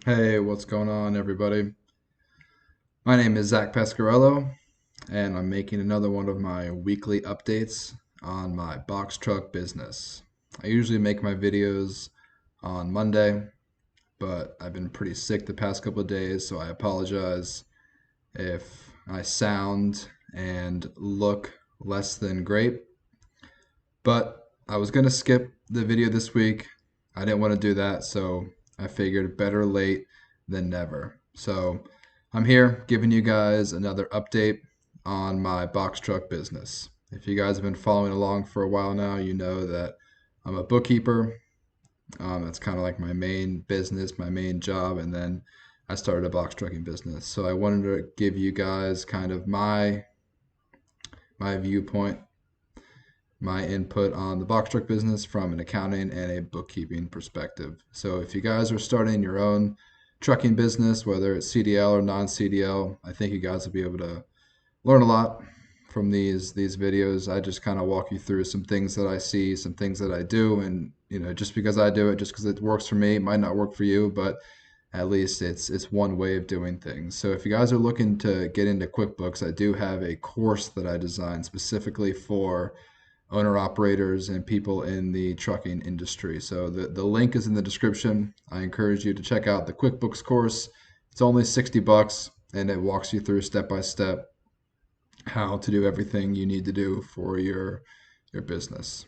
Hey, what's going on, everybody? My name is Zach Pescarello, and I'm making another one of my weekly updates on my box truck business. I usually make my videos on Monday, but I've been pretty sick the past couple of days, so I apologize if I sound and look less than great. But I was going to skip the video this week. I didn't want to do that, so I figured better late than never. So I'm here giving you guys another update on my box truck business. If you guys have been following along for a while now, you know that I'm a bookkeeper. That's kind of like my main business, my main job, and then I started a box trucking business. So I wanted to give you guys kind of my viewpoint, my input on the box truck business from an accounting and a bookkeeping perspective. So if you guys are starting your own trucking business, whether it's CDL or non-CDL, I think you guys will be able to learn a lot from these videos. I just kind of walk you through some things that I see, some things that I do, and just because I do it, just because it works for me, it might not work for you, but at least it's one way of doing things. So if you guys are looking to get into QuickBooks, I do have a course that I designed specifically for owner operators and people in the trucking industry. So the link is in the description. I encourage you to check out the QuickBooks course. It's only 60 bucks and it walks you through step by step how to do everything you need to do for your business.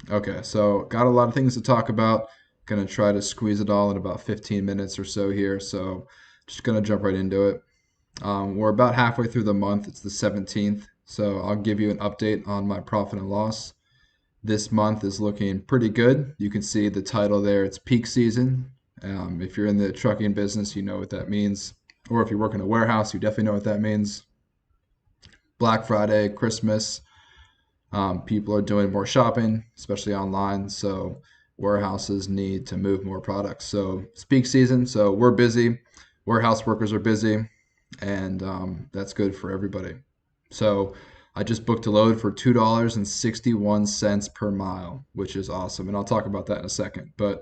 Okay, so got a lot of things to talk about. Gonna try to squeeze it all in about 15 minutes or so here. So just gonna jump right into it. We're about halfway through the month. It's the 17th. So I'll give you an update on my profit and loss. This month is looking pretty good. You can see the title there. It's peak season. If you're in the trucking business, you know what that means. Or if you work in a warehouse, you definitely know what that means. Black Friday, Christmas, people are doing more shopping, especially online. So warehouses need to move more products. So it's peak season. So we're busy. Warehouse workers are busy, and that's good for everybody. So I just booked a load for $2.61 per mile, which is awesome. And I'll talk about that in a second. But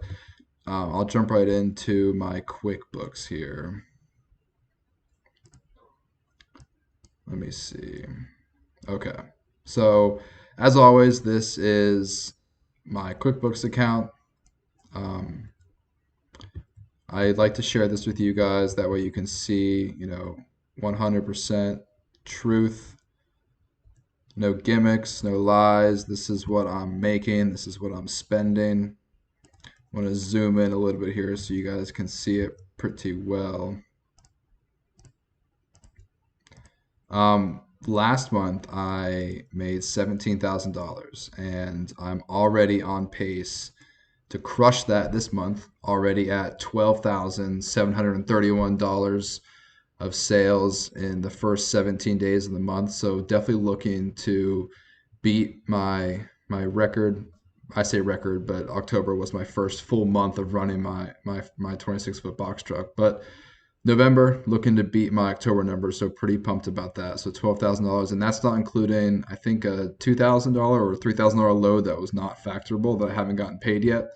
I'll jump right into my QuickBooks here. Let me see. Okay. So, as always, this is my QuickBooks account. Um, I like to share this with you guys. That way you can see, 100% truth, no gimmicks, no lies. This is what I'm making. This is what I'm spending. I want to zoom in a little bit here so you guys can see it pretty well. Last month I made $17,000 and I'm already on pace to crush that this month, already at $12,731 of sales in the first 17 days of the month. So definitely looking to beat my record. I say record, but October was my first full month of running my 26-foot box truck. But November, looking to beat my October numbers, so pretty pumped about that. So $12,000, and that's not including, I think, a $2,000 or $3,000 load that was not factorable that I haven't gotten paid yet.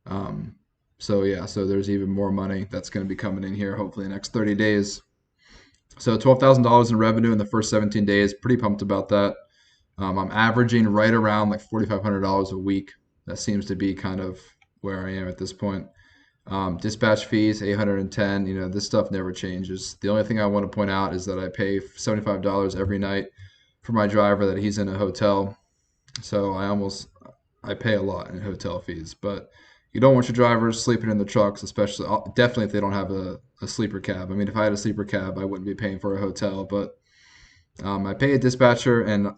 Um, so yeah, so there's even more money that's going to be coming in here hopefully in the next 30 days. So $12,000 in revenue in the first 17 days. Pretty pumped about that. I'm averaging right around like $4,500 a week. That seems to be kind of where I am at this point. Dispatch fees, 810. This stuff never changes. The only thing I want to point out is that I pay $75 every night for my driver that he's in a hotel. So I pay a lot in hotel fees, but you don't want your drivers sleeping in the trucks, especially definitely if they don't have a sleeper cab. I mean, if I had a sleeper cab, I wouldn't be paying for a hotel, but I pay a dispatcher, and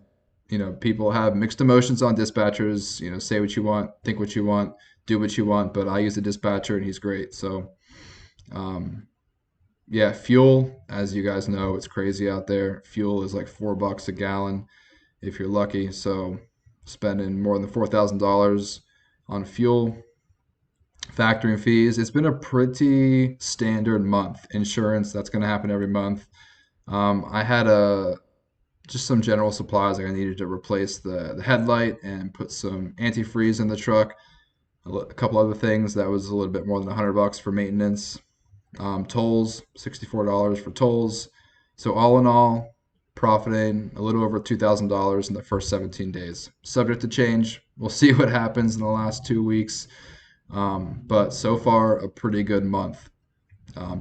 people have mixed emotions on dispatchers. Say what you want, think what you want, do what you want, but I use a dispatcher, and he's great. So, um, yeah, fuel, as you guys know, it's crazy out there. Fuel is like $4 a gallon if you're lucky. So, spending more than $4,000 on fuel, factoring fees. It's been a pretty standard month. Insurance, that's going to happen every month. I had just some general supplies. Like I needed to replace the headlight and put some antifreeze in the truck. A couple other things that was a little bit more than $100 for maintenance. Tolls, $64 for tolls. So all in all, profiting a little over $2,000 in the first 17 days. Subject to change. We'll see what happens in the last 2 weeks. But so far, a pretty good month.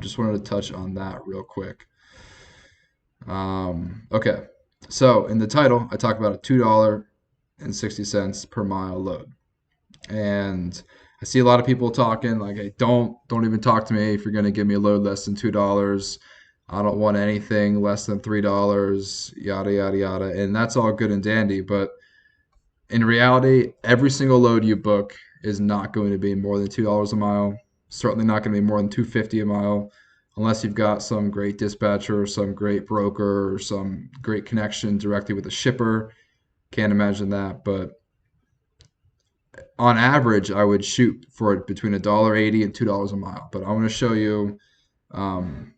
Just wanted to touch on that real quick. Okay, so in the title, I talk about a $2.60 per mile load, and I see a lot of people talking like, "Hey, don't even talk to me if you're going to give me a load less than $2. I don't want anything less than $3." Yada yada yada, and that's all good and dandy, but in reality, every single load you book is not going to be more than $2 a mile. Certainly not going to be more than $2.50 a mile, unless you've got some great dispatcher, or some great broker, or some great connection directly with a shipper. Can't imagine that, but on average, I would shoot for between $1.80 and $2 a mile. But I want to show you um,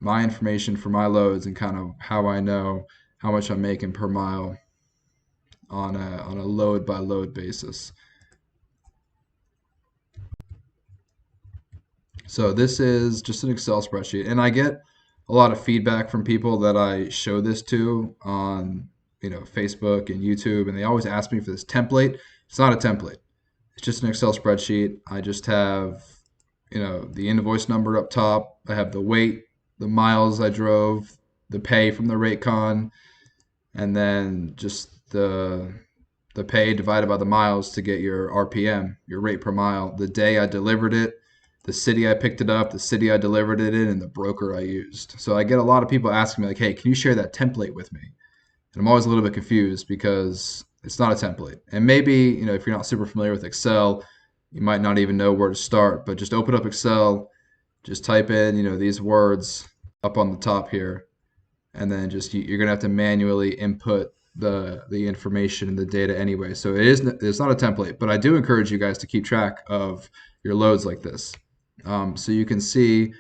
my information for my loads and kind of how I know how much I'm making per mile on a load by load basis. So this is just an Excel spreadsheet, and I get a lot of feedback from people that I show this to on Facebook and YouTube, and they always ask me for this template. It's not a template. It's just an Excel spreadsheet. I just have the invoice number up top. I have the weight, the miles I drove, the pay from the rate con, and then just the pay divided by the miles to get your RPM, your rate per mile, the day I delivered it, the city I picked it up, the city I delivered it in, and the broker I used. So I get a lot of people asking me like, "Hey, can you share that template with me?" And I'm always a little bit confused because it's not a template. And maybe, if you're not super familiar with Excel, you might not even know where to start, but just open up Excel, just type in, these words up on the top here, and then just you're gonna have to manually input the information and the data anyway. So it's not a template, but I do encourage you guys to keep track of your loads like this. So you can see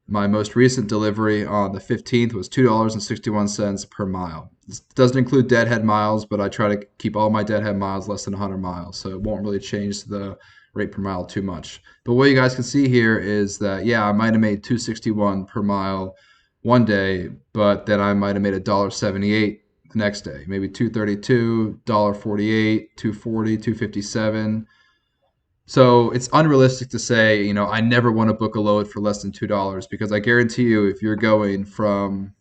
my most recent delivery on the 15th was $2.61 per mile. This doesn't include deadhead miles, but I try to keep all my deadhead miles less than 100 miles, so it won't really change the rate per mile too much. But what you guys can see here is that, yeah, I might have made 261 per mile one day, but then I might have made $1.78 the next day, maybe 232, $1.48, 240, 257. So it's unrealistic to say, I never want to book a load for less than $2 because I guarantee you, if you're going from,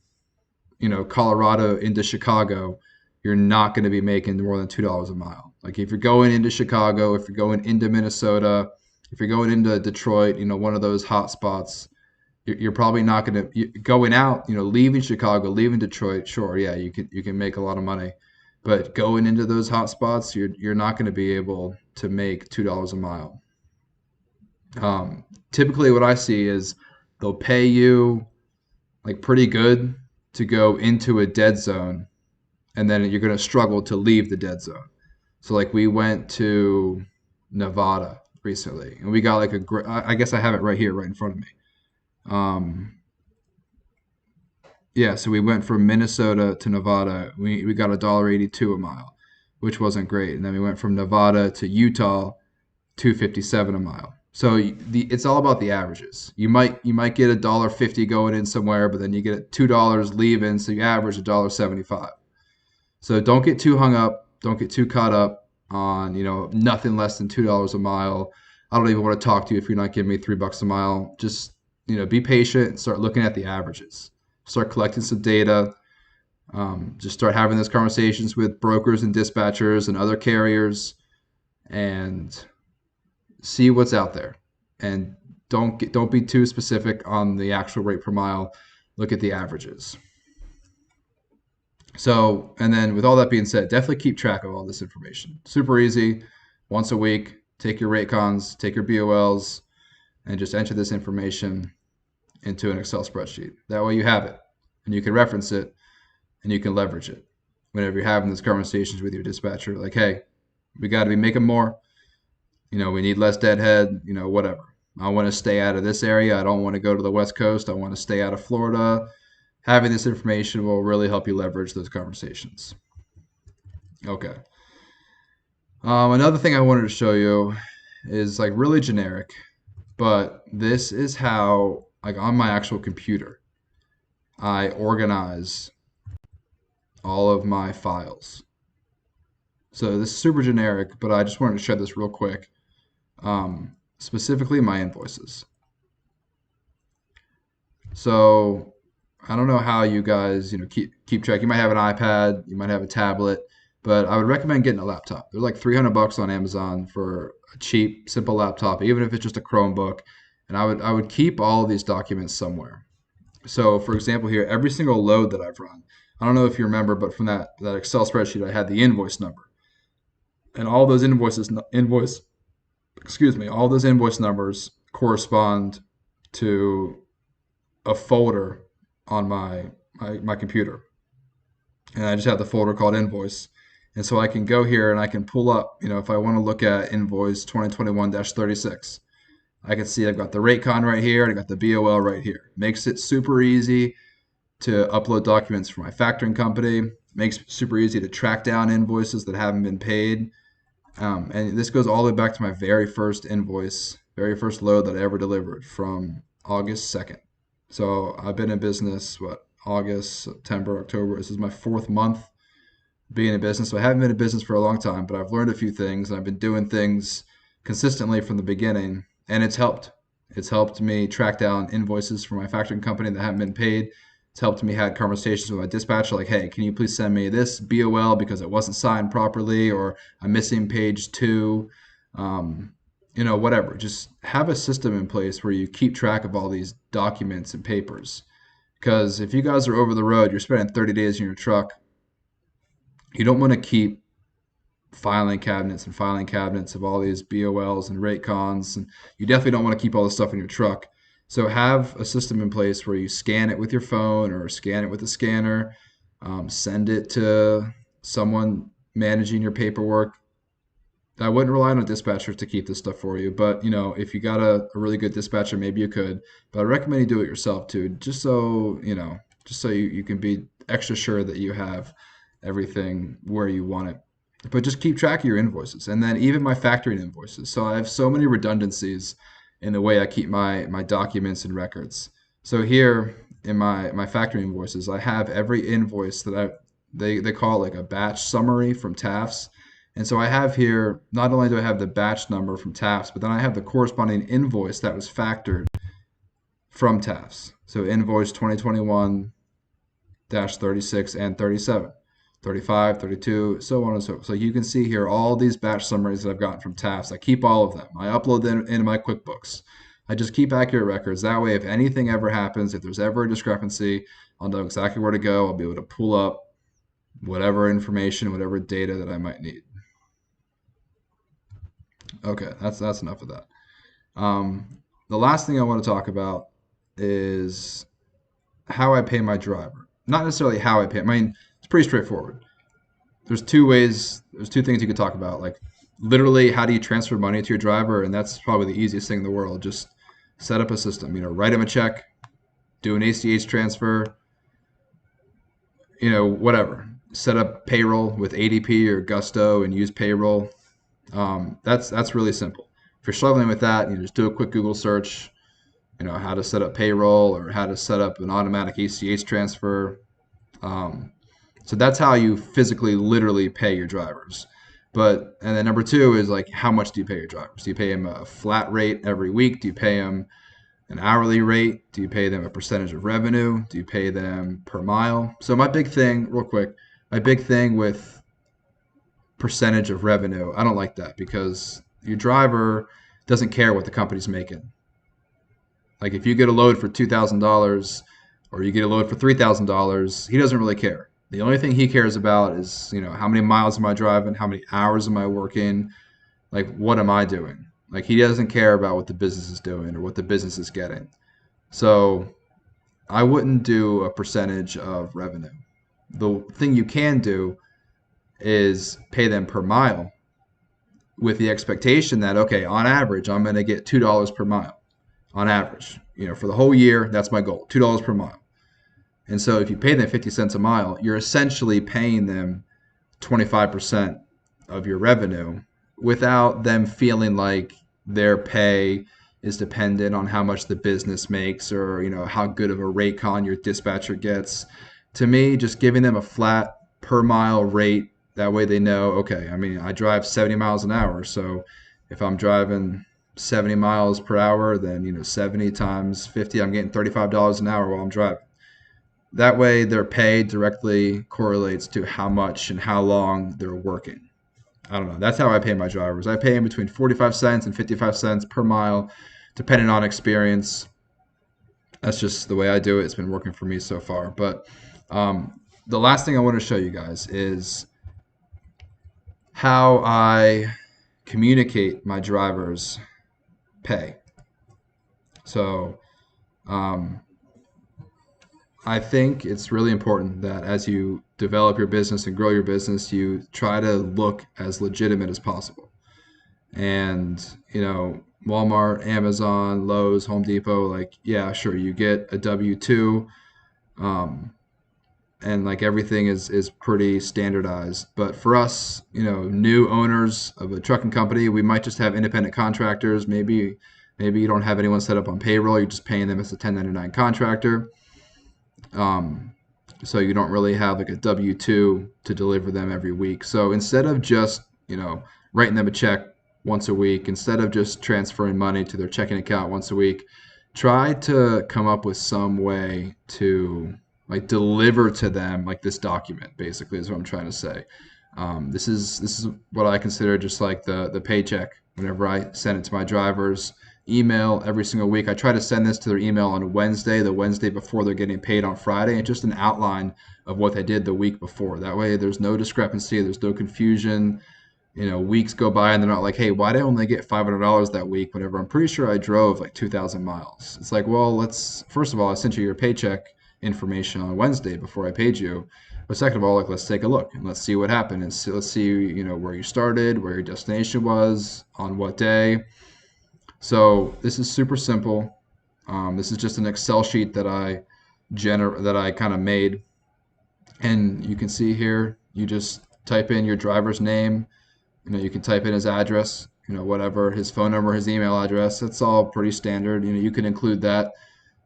Colorado into Chicago, you're not going to be making more than $2 a mile. Like if you're going into Chicago, if you're going into Minnesota, if you're going into Detroit, one of those hot spots, you're probably not going to going out, leaving Chicago, leaving Detroit. Sure, yeah, you can make a lot of money, but going into those hot spots, you're not going to be able to make $2 a mile. Typically, what I see is they'll pay you like pretty good to go into a dead zone, and then you're going to struggle to leave the dead zone. So, like, we went to Nevada recently, and we got like I guess I have it right here, right in front of me. Yeah, so we went from Minnesota to Nevada. We got $1.82 a mile, which wasn't great. And then we went from Nevada to Utah, 257 a mile. So it's all about the averages. You might get $1.50 going in somewhere, but then you get $2 leaving, so you average $1.75. So don't get too hung up. Don't get too caught up on nothing less than $2 a mile. I don't even want to talk to you if you're not giving me $3 a mile. Just be patient and start looking at the averages. Start collecting some data. Just start having those conversations with brokers and dispatchers and other carriers, and see what's out there. And don't be too specific on the actual rate per mile. Look at the averages. So, and then with all that being said, definitely keep track of all this information. Super easy. Once a week, take your rate cons, take your BOLs, and just enter this information into an Excel spreadsheet. That way you have it, and you can reference it, and you can leverage it whenever you're having these conversations with your dispatcher. Like, hey, we got to be making more. We need less deadhead, whatever. I want to stay out of this area. I don't want to go to the West Coast. I want to stay out of Florida. Having this information will really help you leverage those conversations. Okay. Another thing I wanted to show you is like really generic, but this is how, like on my actual computer, I organize all of my files. So this is super generic, but I just wanted to share this real quick. Specifically my invoices. So I don't know how you guys, keep track. You might have an iPad, you might have a tablet, but I would recommend getting a laptop. They're like $300 on Amazon for a cheap, simple laptop, even if it's just a Chromebook. And I would keep all of these documents somewhere. So for example here, every single load that I've run, I don't know if you remember, but from that Excel spreadsheet, I had the invoice number. And all those all those invoice numbers correspond to a folder on my computer. And I just have the folder called invoice. And so I can go here and I can pull up, if I want to look at invoice 2021-36, I can see I've got the rate con right here and I got the BOL right here. Makes it super easy to upload documents for my factoring company. Makes it super easy to track down invoices that haven't been paid. And this goes all the way back to my very first invoice, very first load that I ever delivered from August 2nd. So I've been in business, August, September, October. This is my 4th month being in business. So I haven't been in business for a long time, but I've learned a few things. And I've been doing things consistently from the beginning, and it's helped. It's helped me track down invoices for my factoring company that haven't been paid. It's helped me had conversations with my dispatcher like, hey, can you please send me this BOL because it wasn't signed properly, or I'm missing page 2. Whatever. Just have a system in place where you keep track of all these documents and papers. Because if you guys are over the road, you're spending 30 days in your truck, you don't want to keep filing cabinets and filing cabinets of all these BOLs and rate cons, and you definitely don't want to keep all this stuff in your truck. So have a system in place where you scan it with your phone or scan it with a scanner, send it to someone managing your paperwork. I wouldn't rely on a dispatcher to keep this stuff for you, but if you got a really good dispatcher, maybe you could. But I recommend you do it yourself too, just so you can be extra sure that you have everything where you want it. But just keep track of your invoices, and then even my factoring invoices. So I have so many redundancies in the way I keep my documents and records. So here in my factoring invoices, I have every invoice that they call it like a batch summary from TAFs. And so I have here, not only do I have the batch number from TAFs, but then I have the corresponding invoice that was factored from TAFs. So invoice 2021-36 and 37, 35, 32, so on and so forth. So you can see here all these batch summaries that I've gotten from TAFs. I keep all of them. I upload them into my QuickBooks. I just keep accurate records. That way, if anything ever happens, if there's ever a discrepancy, I'll know exactly where to go. I'll be able to pull up whatever information, whatever data that I might need. Okay, that's enough of that. The last thing I want to talk about is how I pay my driver. Not necessarily how I pay. I mean, it's pretty straightforward. There's two things you could talk about. Like literally, how do you transfer money to your driver? And that's probably the easiest thing in the world. Just set up a system. Write him a check, do an ACH transfer. Whatever. Set up payroll with ADP or Gusto and use payroll. That's really simple. If you're struggling with that, you just do a quick Google search, how to set up payroll or how to set up an automatic ACH transfer. So that's how you physically, literally pay your drivers. And then number 2 is like, how much do you pay your drivers? Do you pay them a flat rate every week? Do you pay them an hourly rate? Do you pay them a percentage of revenue? Do you pay them per mile? So my big thing with percentage of revenue, I don't like that, because your driver doesn't care what the company's making. Like if you get a load for $2,000 or you get a load for $3,000, he doesn't really care. The only thing he cares about is, how many miles am I driving? How many hours am I working? Like, what am I doing? Like, he doesn't care about what the business is doing or what the business is getting. So I wouldn't do a percentage of revenue. The thing you can do is pay them per mile with the expectation that, okay, on average, I'm going to get $2 per mile on average. For the whole year, that's my goal, $2 per mile. And so if you pay them 50 cents a mile, you're essentially paying them 25% of your revenue without them feeling like their pay is dependent on how much the business makes, or how good of a rate con your dispatcher gets. To me, just giving them a flat per mile rate, that way they know, okay, I mean, I drive 70 miles an hour, so if I'm driving 70 miles per hour, then 70 times 50, I'm getting $35 an hour while I'm driving. That way their pay directly correlates to how much and how long they're working. I don't know. That's how I pay my drivers. I pay them between 45 cents and 55 cents per mile, depending on experience. That's just the way I do it. It's been working for me so far. But the last thing I want to show you guys is how I communicate my drivers' pay. So um, I think it's really important that as you develop your business and grow your business, you try to look as legitimate as possible. And, Walmart, Amazon, Lowe's, Home Depot, like, yeah, sure, you get a W-2, um, and like everything is pretty standardized. But for us, new owners of a trucking company, we might just have independent contractors. Maybe you don't have anyone set up on payroll. You're just paying them as a 1099 contractor. Um, so you don't really have like a W-2 to deliver them every week. So instead of just, writing them a check once a week, instead of just transferring money to their checking account once a week, try to come up with some way to like deliver to them like this document, basically, is what I'm trying to say. This is what I consider just like the paycheck. Whenever I send it to my drivers email every single week, I try to send this to their email on Wednesday, the Wednesday before they're getting paid on Friday, and just an outline of what they did the week before. That way there's no discrepancy, there's no confusion. Weeks go by and they're not like, hey, why did I only get $500 that week whenever I'm pretty sure I drove like 2,000 miles? It's like, well, first of all, I sent you your paycheck information on Wednesday before I paid you. But second of all, like, let's take a look and let's see what happened, and let's see, where you started, where your destination was, on what day. So this is super simple. This is just an Excel sheet that I kind of made, and you can see here, you just type in your driver's name. You can type in his address, whatever, his phone number, his email address. That's all pretty standard. You can include that.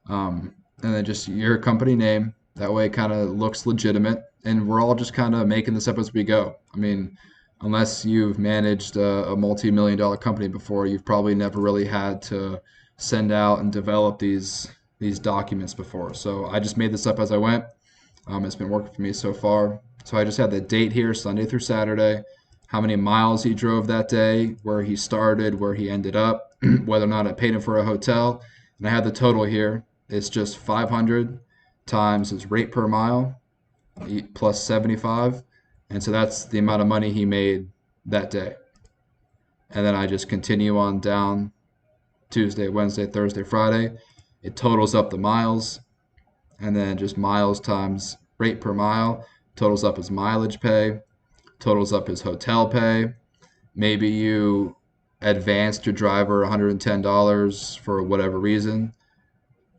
And then just your company name. That way it kind of looks legitimate. And we're all just kind of making this up as we go. I mean, unless you've managed a multi-million-dollar company before, you've probably never really had to send out and develop these documents before. So I just made this up as I went. It's been working for me so far. So I just had the date here, Sunday through Saturday, how many miles he drove that day, where he started, where he ended up, whether or not I paid him for a hotel. And I had the total here. It's just 500 times his rate per mile plus 75. And so that's the amount of money he made that day. And then I just continue on down Tuesday, Wednesday, Thursday, Friday. It totals up the miles. And then just miles times rate per mile totals up his mileage pay, totals up his hotel pay. Maybe you advanced your driver $110 for whatever reason.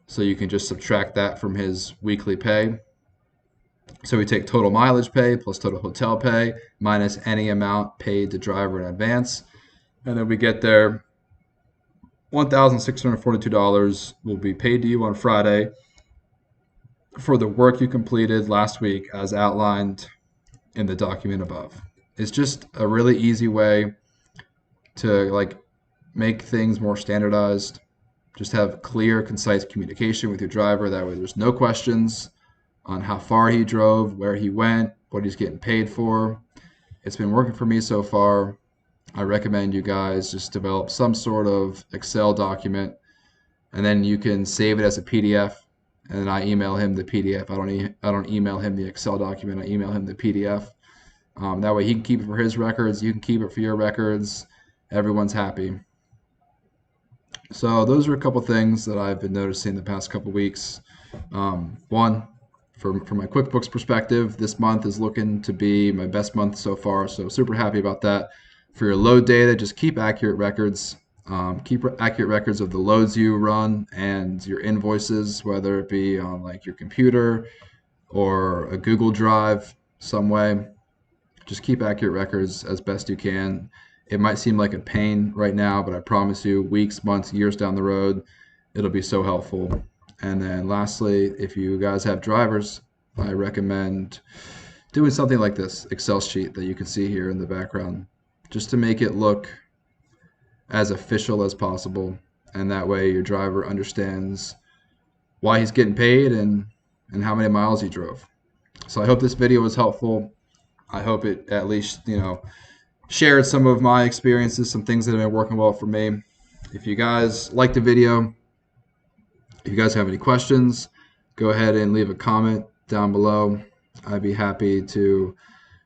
So you can just subtract that from his weekly pay. So we take total mileage pay plus total hotel pay minus any amount paid to driver in advance. And then we get there. $1,642 will be paid to you on Friday for the work you completed last week as outlined in the document above. It's just a really easy way to make things more standardized. Just have clear, concise communication with your driver. That way there's no questions on how far he drove, where he went, what he's getting paid for. It's been working for me so far. I recommend you guys just develop some sort of Excel document, and then you can save it as a PDF, and then I email him the PDF. I don't email him the Excel document. I email him the PDF. That way he can keep it for his records. You can keep it for your records. Everyone's happy. So those are a couple things that I've been noticing the past couple weeks. One, from my QuickBooks perspective, this month is looking to be my best month so far, so super happy about that. For your load data, just keep accurate records. Keep accurate records of the loads you run and your invoices, whether it be on your computer or a Google Drive some way. Just keep accurate records as best you can. It might seem like a pain right now, but I promise you, weeks, months, years down the road, it'll be so helpful. And then lastly, if you guys have drivers, I recommend doing something like this Excel sheet that you can see here in the background, just to make it look as official as possible. And that way your driver understands why he's getting paid and how many miles he drove. So I hope this video was helpful. I hope it at least, shared some of my experiences, some things that have been working well for me. If you guys like the video, if you guys have any questions, go ahead and leave a comment down below. I'd be happy to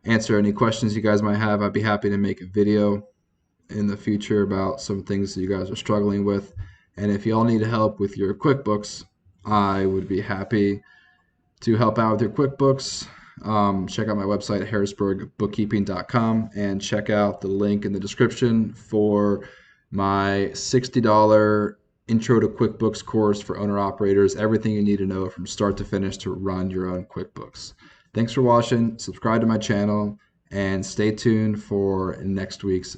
answer any questions you guys might have. I'd be happy to make a video in the future about some things that you guys are struggling with. And if y'all need help with your QuickBooks, I would be happy to help out with your QuickBooks. Check out my website, harrisburgbookkeeping.com, and check out the link in the description for my $60 Intro to QuickBooks course for owner-operators. Everything you need to know from start to finish to run your own QuickBooks. Thanks for watching. Subscribe to my channel, and stay tuned for next week's